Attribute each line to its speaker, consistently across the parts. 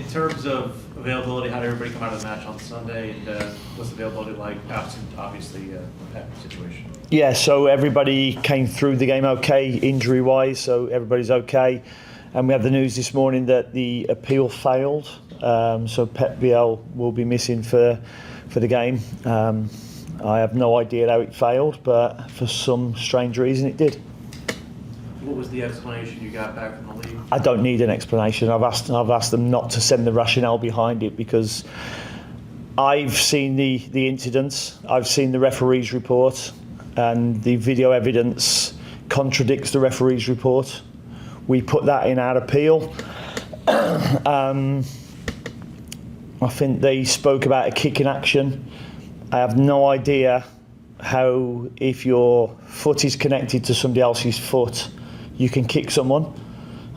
Speaker 1: terms of availability, how did everybody come out of the match on Sunday, and what's the availability like absent, obviously, Pep situation?
Speaker 2: Yeah, so everybody came through the game okay, injury-wise, so everybody's okay. And we have the news this morning that the appeal failed, so Pep Biel will be missing for the game. I have no idea how it failed, but for some strange reason it did.
Speaker 1: What was the explanation you got back from the league?
Speaker 2: I don't need an explanation. I've asked them not to send the rationale behind it, because I've seen the incidents, I've seen the referee's report, and the video evidence contradicts the referee's report. We put that in our appeal. I think they spoke about a kick in action. I have no idea how, if your foot is connected to somebody else's foot, you can kick someone.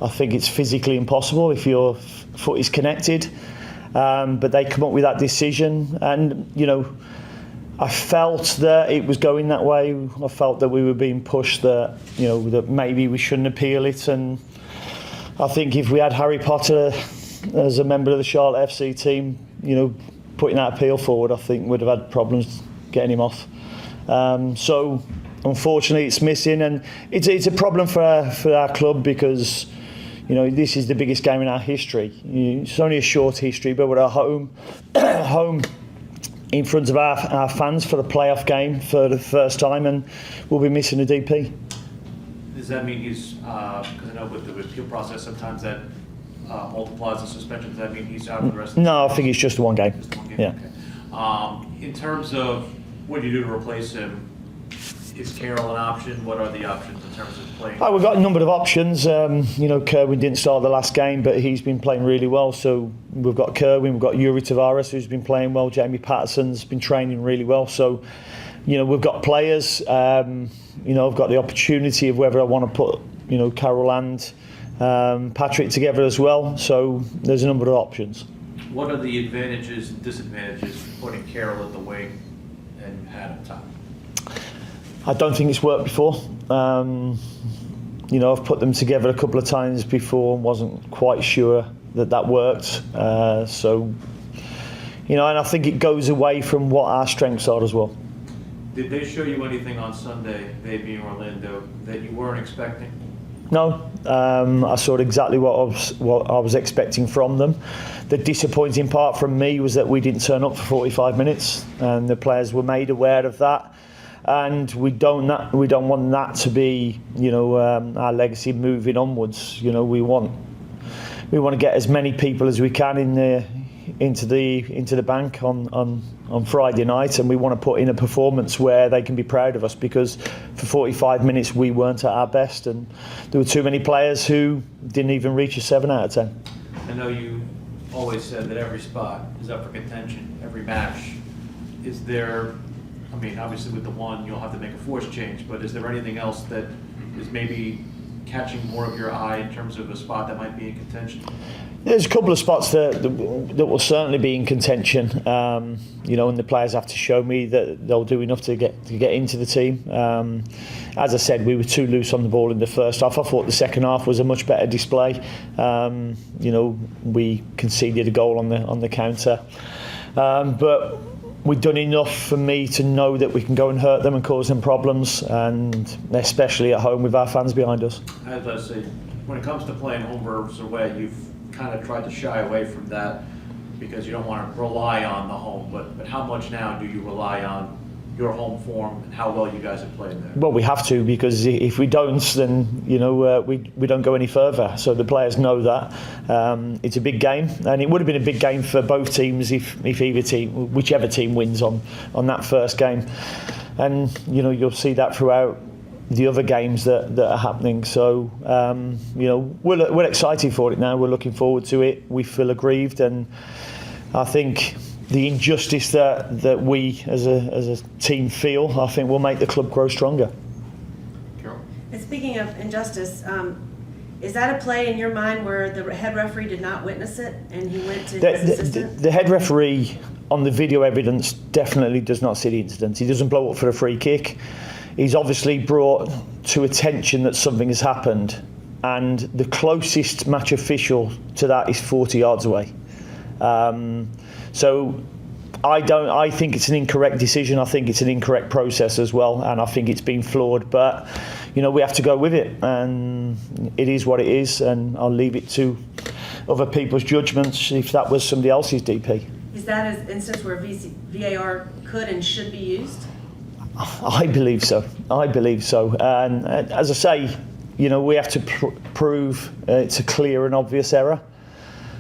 Speaker 2: I think it's physically impossible if your foot is connected. But they come up with that decision, and I felt that it was going that way. I felt that we were being pushed, that that maybe we shouldn't appeal it. And I think if we had Harry Potter as a member of the Charlotte FC team, putting that appeal forward, I think we'd have had problems getting him off. So unfortunately, it's missing, and it's a problem for our club, because this is the biggest game in our history. It's only a short history, but we're at home in front of our fans for the playoff game for the first time, and we'll be missing a DP.
Speaker 1: Does that mean he's, because I know with the appeal process sometimes that multiplies the suspension, does that mean he's out for the rest of the
Speaker 2: No, I think it's just one game.
Speaker 1: Just one game?
Speaker 2: Yeah.
Speaker 1: Okay. In terms of what do you do to replace him, is Carroll an option? What are the options in terms of playing?
Speaker 2: We've got a number of options. Kerwin didn't start the last game, but he's been playing really well. So we've got Kerwin, we've got Yuri Tavares, who's been playing well. Jamie Patterson's been training really well. So, we've got players. I've got the opportunity of whether I want to put, Carroll and Patrick together as well. So there's a number of options.
Speaker 1: What are the advantages and disadvantages of putting Carroll at the wing and Adam top?
Speaker 2: I don't think it's worked before. I've put them together a couple of times before and wasn't quite sure that worked. And I think it goes away from what our strengths are as well.
Speaker 1: Did they show you anything on Sunday, they being Orlando, that you weren't expecting?
Speaker 2: No, I saw exactly what I was expecting from them. The disappointing part from me was that we didn't turn up for 45 minutes, and the players were made aware of that. And we don't want that to be, our legacy moving onwards. We want to get as many people as we can into the bank on Friday night, and we want to put in a performance where they can be proud of us, because for 45 minutes we weren't at our best, and there were too many players who didn't even reach a 7 out of 10.
Speaker 1: I know you always said that every spot is up for contention, every match. Is there, obviously with the one you'll have to make a force change, but is there anything else that is maybe catching more of your eye in terms of a spot that might be in contention?
Speaker 2: There's a couple of spots that will certainly be in contention, and the players have to show me that they'll do enough to get into the team. As I said, we were too loose on the ball in the first half. I thought the second half was a much better display. We conceded a goal on the counter, but we've done enough for me to know that we can go and hurt them and cause them problems, and especially at home with our fans behind us.
Speaker 1: I was about to say, when it comes to playing home versus away, you've kind of tried to shy away from that because you don't want to rely on the home, but how much now do you rely on your home form and how well you guys have played there?
Speaker 2: Well, we have to, because if we don't, then we don't go any further. So the players know that. It's a big game, and it would have been a big game for both teams if whichever team wins on that first game. And you'll see that throughout the other games that are happening. So we're excited for it now. We're looking forward to it. We feel aggrieved, and I think the injustice that we as a team feel, I think will make the club grow stronger.
Speaker 1: Carol?
Speaker 3: And speaking of injustice, is that a play in your mind where the head referee did not witness it and he went to his assistant?
Speaker 2: The head referee on the video evidence definitely does not see the incident. He doesn't blow up for a free kick. He's obviously brought to attention that something has happened, and the closest match official to that is 40 yards away. So I think it's an incorrect decision. I think it's an incorrect process as well, and I think it's been flawed. But we have to go with it, and it is what it is. And I'll leave it to other people's judgments if that was somebody else's DP.
Speaker 3: Is that an instance where VAR could and should be used?
Speaker 2: I believe so. And as I say, we have to prove it's a clear and obvious error.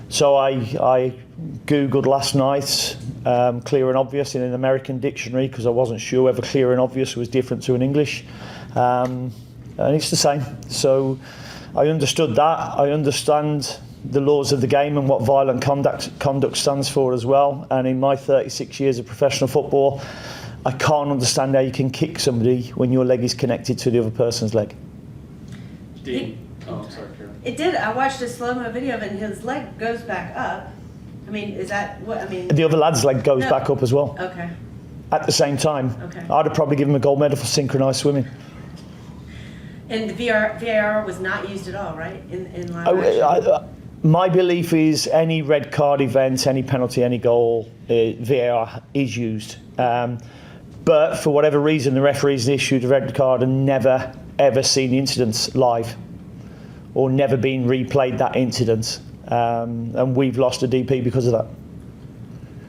Speaker 2: So I Googled last night clear and obvious in an American dictionary because I wasn't sure whether clear and obvious was different to an English. And it's the same. So I understood that. I understand the laws of the game and what violent conduct stands for as well. And in my 36 years of professional football, I can't understand how you can kick somebody when your leg is connected to the other person's leg.
Speaker 4: Dean. I'm sorry, Karen.
Speaker 3: It did. I watched a slow-mo video of it, and his leg goes back up. I mean, is that what, I mean?
Speaker 2: The other lad's leg goes
Speaker 3: No.
Speaker 2: back up as well.
Speaker 3: Okay.
Speaker 2: At the same time.
Speaker 3: Okay.
Speaker 2: I'd have probably given him a gold medal for synchronised swimming.
Speaker 3: And the VAR was not used at all, right? In live action?
Speaker 2: My belief is any red card event, any penalty, any goal, VAR is used. But for whatever reason, the referees issued a red card and never, ever seen the incidents live or never been replayed that incident. And we've lost a DP because of that.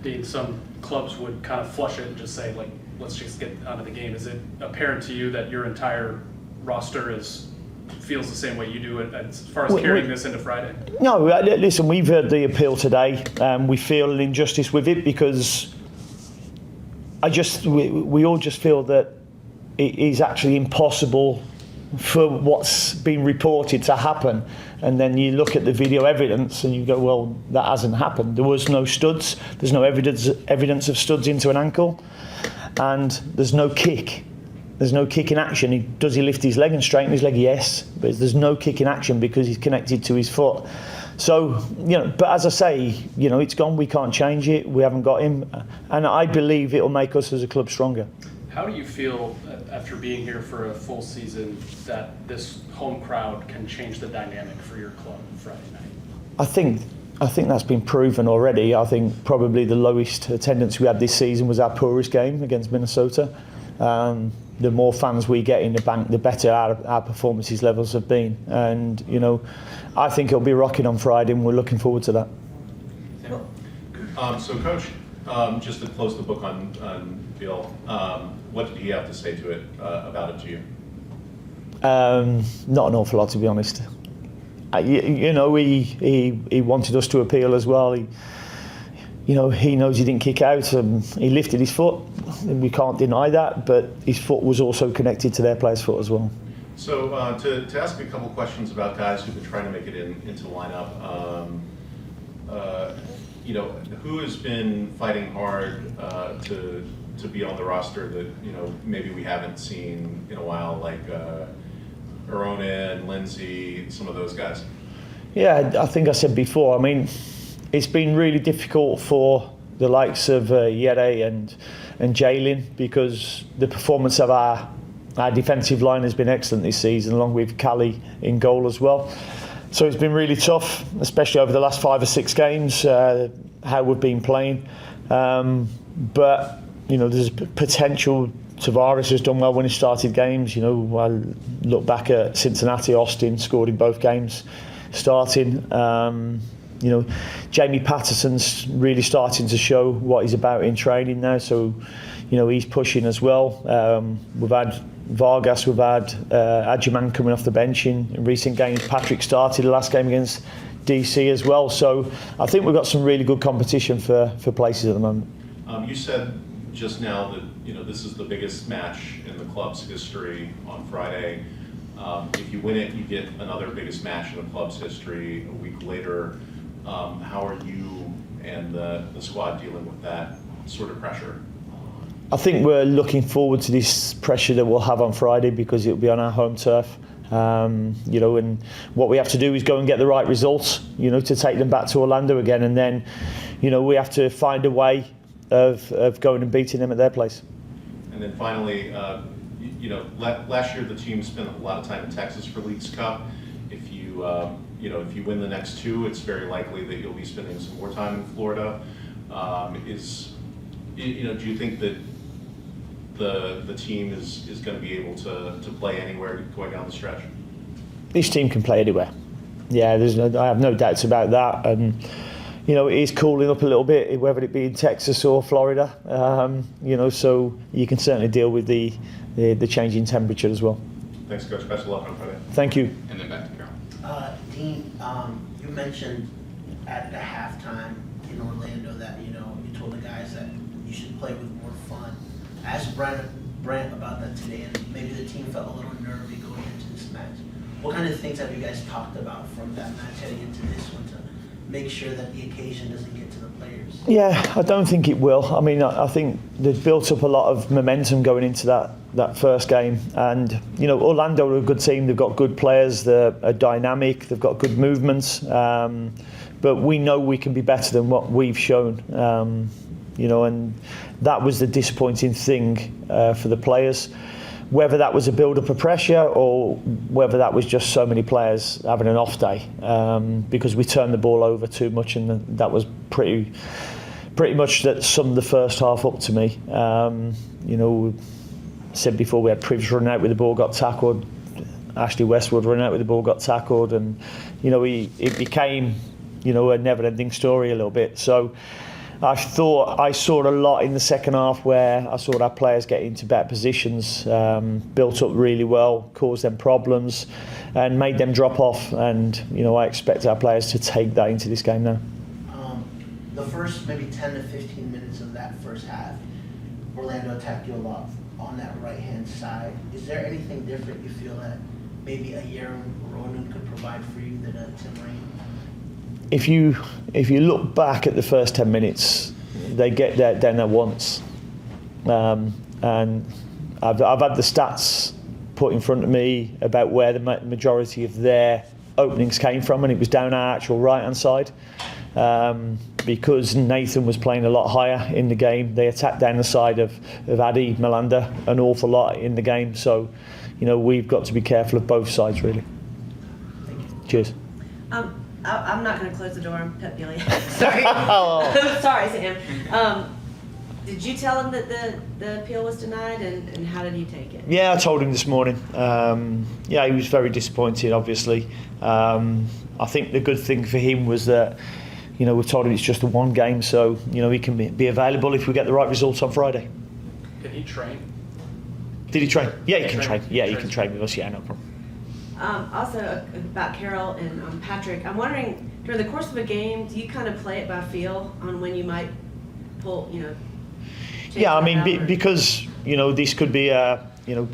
Speaker 4: Dean, some clubs would kind of flush it and just say, like, let's just get out of the game. Is it apparent to you that your entire roster feels the same way you do it as far as carrying this into Friday?
Speaker 2: No, listen, we've heard the appeal today. We feel an injustice with it because we all just feel that it is actually impossible for what's been reported to happen. And then you look at the video evidence and you go, well, that hasn't happened. There was no studs. There's no evidence of studs into an ankle. And there's no kick. There's no kick in action. Does he lift his leg and straighten his leg? Yes. But there's no kick in action because he's connected to his foot. So, but as I say, it's gone. We can't change it. We haven't got him. And I believe it'll make us as a club stronger.
Speaker 4: How do you feel after being here for a full season that this home crowd can change the dynamic for your club Friday night?
Speaker 2: I think that's been proven already. I think probably the lowest attendance we had this season was our poorest game against Minnesota. The more fans we get in the bank, the better our performances levels have been. And, I think it'll be rocking on Friday and we're looking forward to that.
Speaker 5: So, Coach, just to close the book on Bill, what did he have to say to it about it to you?
Speaker 2: Not an awful lot, to be honest. He wanted us to appeal as well. He knows he didn't kick out. He lifted his foot, and we can't deny that. But his foot was also connected to their player's foot as well.
Speaker 5: So to ask a couple questions about guys who've been trying to make it into the lineup. Who has been fighting hard to be on the roster that maybe we haven't seen in a while, like Aronin, Lindsay, some of those guys? Yeah,
Speaker 2: I think I said before. I mean, it's been really difficult for the likes of Yere and Jalen because the performance of our defensive line has been excellent this season, along with Cali in goal as well. So it's been really tough, especially over the last 5 or 6 games, how we've been playing. But there's potential. Tavares has done well when he started games. I look back at Cincinnati, Austin scored in both games starting. Jamie Patterson's really starting to show what he's about in training now. So, he's pushing as well. We've had Vargas, we've had Adjaman coming off the bench in recent games. Patrick started the last game against DC as well. So I think we've got some really good competition for places at the moment.
Speaker 5: You said just now that this is the biggest match in the club's history on Friday. If you win it, you get another biggest match in the club's history a week later. How are you and the squad dealing with that sort of pressure?
Speaker 2: I think we're looking forward to this pressure that we'll have on Friday because it'll be on our home turf. And what we have to do is go and get the right results, to take them back to Orlando again. And then, we have to find a way of going and beating them at their place.
Speaker 5: And then finally, last year the team spent a lot of time in Texas for Leagues Cup. If you you know, if you win the next two, it's very likely that you'll be spending some more time in Florida. You know, do you think that the team is going to be able to play anywhere going down the stretch?
Speaker 2: This team can play anywhere. Yeah, I have no doubts about that. And you know, it is cooling up a little bit, whether it be in Texas or Florida. You know, so you can certainly deal with the change in temperature as well.
Speaker 5: Thanks, Coach. Best of luck on Friday.
Speaker 2: Thank you.
Speaker 6: And then back to Carol.
Speaker 7: Dean, you mentioned at the halftime in Orlando that, you know, you told the guys that you should play with more fun. I asked Brent about that today, and maybe the team felt a little nervy going into this match. What kind of things have you guys talked about from that match heading into this one to make sure that the occasion doesn't get to the players?
Speaker 2: Yeah, I don't think it will. I mean, I think they've built up a lot of momentum going into that first game. And, you know, Orlando are a good team. They've got good players. They're dynamic. They've got good movements. But we know we can be better than what we've shown. You know, and that was the disappointing thing for the players. Whether that was a build-up of pressure or whether that was just so many players having an off day, because we turned the ball over too much, and that was pretty much that summed the first half up to me. You know, said before, we had Privs running out with the ball, got tackled. Ashley Westwood running out with the ball, got tackled, and you know, it became, you know, a never-ending story a little bit. So I thought I saw a lot in the second half where I saw our players get into better positions, built up really well, caused them problems, and made them drop off. And you know, I expect our players to take that into this game now.
Speaker 7: The first maybe 10 to 15 minutes of that first half, Orlando attacked you a lot on that right-hand side. Is there anything different you feel that maybe a Yaron Ronan could provide for you than a Tim Rain?
Speaker 2: If you look back at the first 10 minutes, they get there down there once, and I've had the stats put in front of me about where the majority of their openings came from, and it was down our actual right-hand side. Because Nathan was playing a lot higher in the game, they attacked down the side of Adi Malanda an awful lot in the game. So, you know, we've got to be careful of both sides, really. Cheers.
Speaker 3: I'm not going to close the door on Pep Gilliam. Sorry. Sorry, Sam. Did you tell him that the appeal was denied, and how did he take it?
Speaker 2: Yeah, I told him this morning. Yeah, he was very disappointed, obviously. I think the good thing for him was that, you know, we've told him it's just a one game, so, you know, he can be available if we get the right results on Friday.
Speaker 4: Can he train?
Speaker 2: Did he train? Yeah, he can train. Yeah, he can train with us. Yeah, no problem.
Speaker 3: Also about Carol and Patrick, I'm wondering, during the course of a game, do you kind of play it by feel on when you might pull, you know?
Speaker 2: Yeah, I mean, because, you know, this could be a, you know,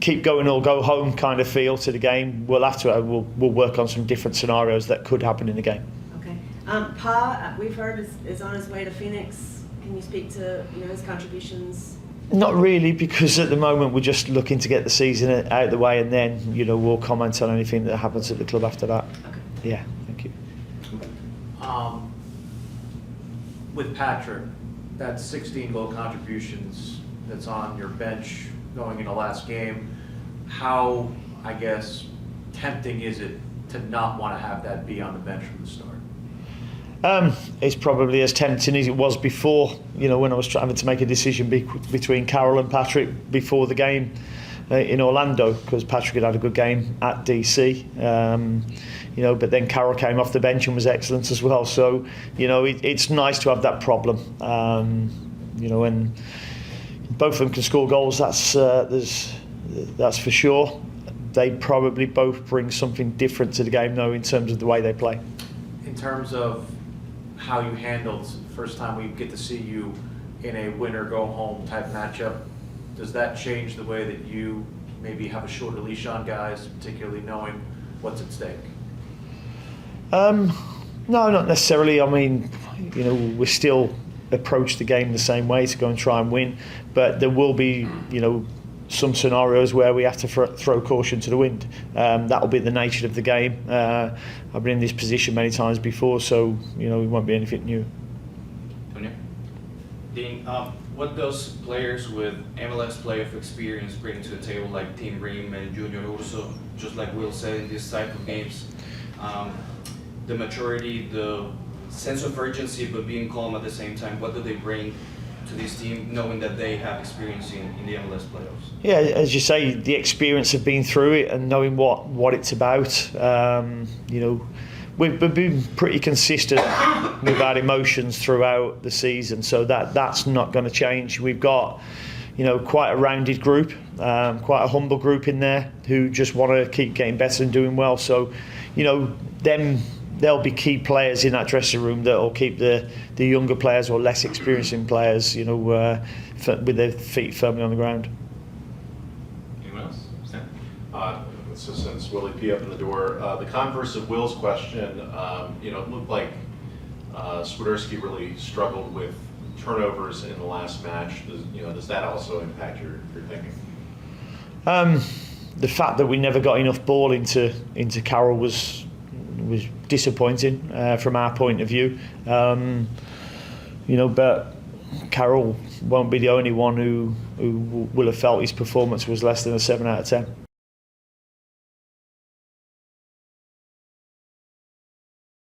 Speaker 2: keep going or go home kind of feel to the game. We'll have to, we'll work on some different scenarios that could happen in the game.
Speaker 3: Okay. Pa, we've heard is on his way to Phoenix. Can you speak to, you know, his contributions?
Speaker 2: Not really, because at the moment we're just looking to get the season out of the way, and then, you know, we'll comment on anything that happens at the club after that.
Speaker 3: Okay.
Speaker 2: Yeah, thank you.
Speaker 1: With Patrick, that 16 goal contributions that's on your bench going into last game, how, I guess, tempting is it to not want to have that be on the bench from the start?
Speaker 2: It's probably as tempting as it was before, you know, when I was trying to make a decision between Carol and Patrick before the game in Orlando, because Patrick had a good game at DC, you know, but then Carol came off the bench and was excellent as well. So, you know, it's nice to have that problem, you know, and both of them can score goals, that's for sure. They probably both bring something different to the game, though, in terms of the way they play.
Speaker 1: In terms of how you handled the first time we get to see you in a win-or-go-home type matchup, does that change the way that you maybe have a shorter leash on guys, particularly knowing what's at stake?
Speaker 2: No, not necessarily. I mean, you know, we still approach the game the same way to go and try and win, but there will be, you know, some scenarios where we have to throw caution to the wind. That will be the nature of the game. I've been in this position many times before, so, you know, it won't be anything new.
Speaker 6: Antonio?
Speaker 8: Dean, what does players with MLS playoff experience bring to the table, like Tim Ream and Junior Urso, just like Will said, in this type of games? the maturity, the sense of urgency, but being calm at the same time. What do they bring to this team, knowing that they have experience in the MLS playoffs?
Speaker 2: Yeah, as you say, the experience of being through it and knowing what it's about. You know, we've been pretty consistent with our emotions throughout the season, so that's not going to change. We've got, you know, quite a rounded group, quite a humble group in there who just want to keep getting better and doing well. So, you know, there'll be key players in that dressing room that will keep the younger players or less experiencing players, you know, with their feet firmly on the ground.
Speaker 6: Anyone else? Sam?
Speaker 5: So since Willie P up in the door, the converse of Will's question, you know, it looked like Swiderski really struggled with turnovers in the last match. Does that also impact your thinking?
Speaker 2: The fact that we never got enough ball into Carroll was disappointing from our point of view. You know, but Carroll won't be the only one who will have felt his performance was less than a 7 out of 10.